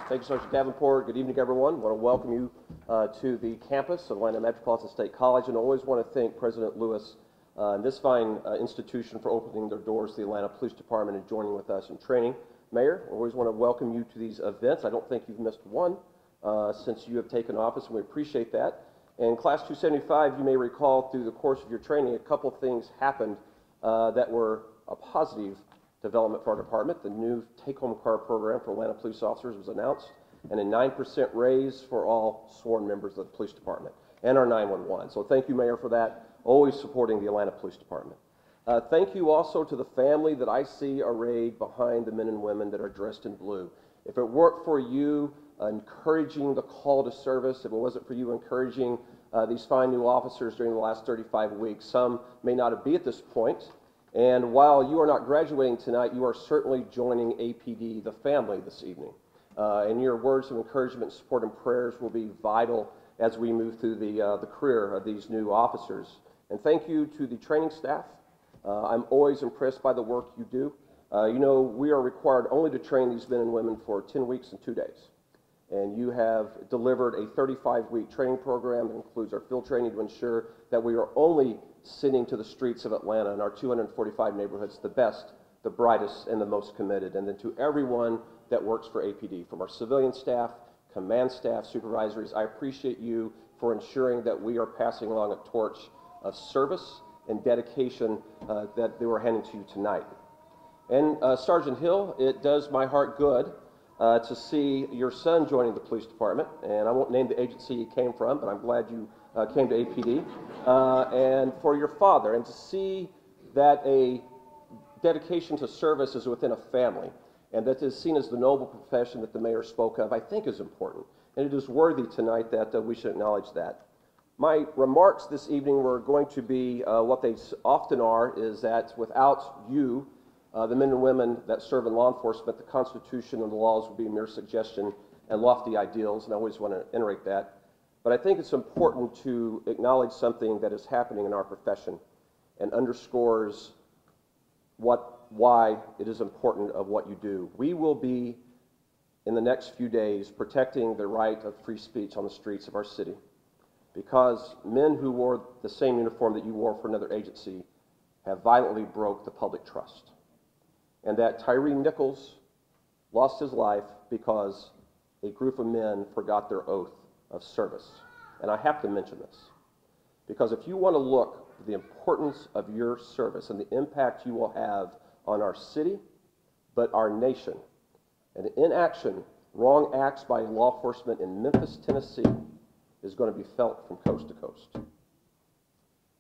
Thank you, Sergeant Davenport. Good evening, everyone. I want to welcome you to the campus of Atlanta Metropolitan State College, and I always want to thank President Lewis and this fine institution for opening their doors to the Atlanta Police Department and joining with us in training. Mayor, I always want to welcome you to these events. I don't think you've missed one since you have taken office, and we appreciate that. And Class 275, you may recall through the course of your training, a couple things happened that were a positive development for our department. The new take-home car program for Atlanta police officers was announced, and a 9% raise for all sworn members of the police department and our 911. So thank you, Mayor, for that, always supporting the Atlanta Police Department. Thank you also to the family that I see arrayed behind the men and women that are dressed in blue. If it weren't for you encouraging the call to service, if it wasn't for you encouraging these fine new officers during the last 35 weeks, some may not be at this point. And while you are not graduating tonight, you are certainly joining APD, the family, this evening. And your words of encouragement, support, and prayers will be vital as we move through the career of these new officers. And thank you to the training staff. I'm always impressed by the work you do. You know, we are required only to train these men and women for 10 weeks and 2 days. And you have delivered a 35-week training program that includes our field training to ensure that we are only sending to the streets of Atlanta and our 245 neighborhoods the best, the brightest, and the most committed. And then to everyone that works for APD, from our civilian staff, command staff, supervisories, I appreciate you for ensuring that we are passing along a torch of service and dedication that they were handing to you tonight. And Sergeant Hill, it does my heart good to see your son joining the police department, and I won't name the agency he came from, but I'm glad you came to APD, and for your father, and to see that a dedication to service is within a family, and that is seen as the noble profession that the mayor spoke of, I think is important, and it is worthy tonight that we should acknowledge that. My remarks this evening were going to be what they often are, is that without you, the men and women that serve in law enforcement, the Constitution and the laws would be a mere suggestion and lofty ideals, and I always want to iterate that. But I think it's important to acknowledge something that is happening in our profession and underscores why it is important of what you do. We will be, in the next few days, protecting the right of free speech on the streets of our city, because men who wore the same uniform that you wore for another agency have violently broke the public trust. And that Tyree Nichols lost his life because a group of men forgot their oath of service. And I have to mention this, because if you want to look at the importance of your service and the impact you will have on our city, but our nation, and inaction, wrong acts by law enforcement in Memphis, Tennessee, is going to be felt from coast to coast.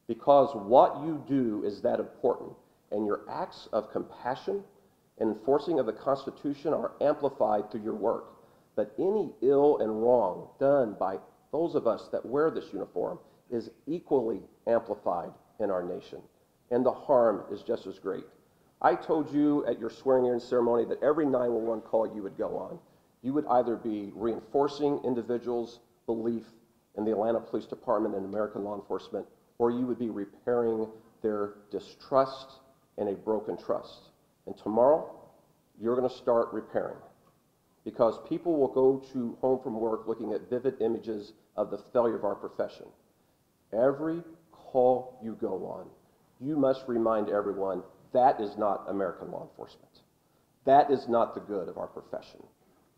Because what you do is that important, and your acts of compassion and enforcing of the Constitution are amplified through your work. But any ill and wrong done by those of us that wear this uniform is equally amplified in our nation, and the harm is just as great. I told you at your swearing-in ceremony that every 911 call you would go on, you would either be reinforcing individuals' belief in the Atlanta Police Department and American law enforcement, or you would be repairing their distrust and a broken trust. And tomorrow, you're going to start repairing, because people will go home from work looking at vivid images of the failure of our profession. Every call you go on, you must remind everyone that is not American law enforcement. That is not the good of our profession.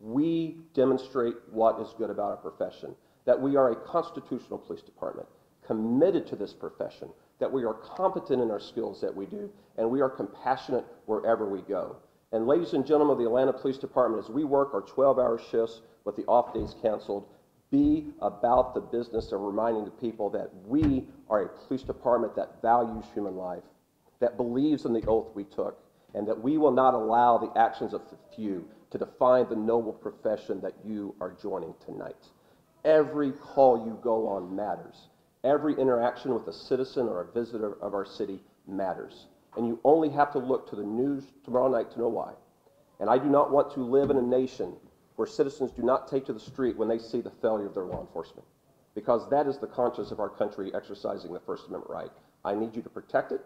We demonstrate what is good about our profession, that we are a constitutional police department, committed to this profession, that we are competent in our skills that we do, and we are compassionate wherever we go. And ladies and gentlemen of the Atlanta Police Department, as we work our 12-hour shifts with the off days canceled, be about the business of reminding the people that we are a police department that values human life, that believes in the oath we took, and that we will not allow the actions of the few to define the noble profession that you are joining tonight. Every call you go on matters. Every interaction with a citizen or a visitor of our city matters. And you only have to look to the news tomorrow night to know why. And I do not want to live in a nation where citizens do not take to the street when they see the failure of their law enforcement, because that is the conscience of our country exercising the First Amendment right. I need you to protect it,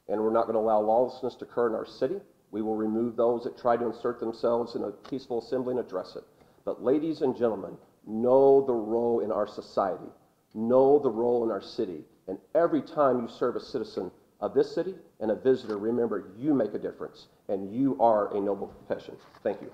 and we're not going to allow lawlessness to occur in our city. We will remove those that try to insert themselves in a peaceful assembly and address it. But ladies and gentlemen, know the role in our society, know the role in our city, and every time you serve a citizen of this city and a visitor, remember you make a difference, and you are a noble profession. Thank you.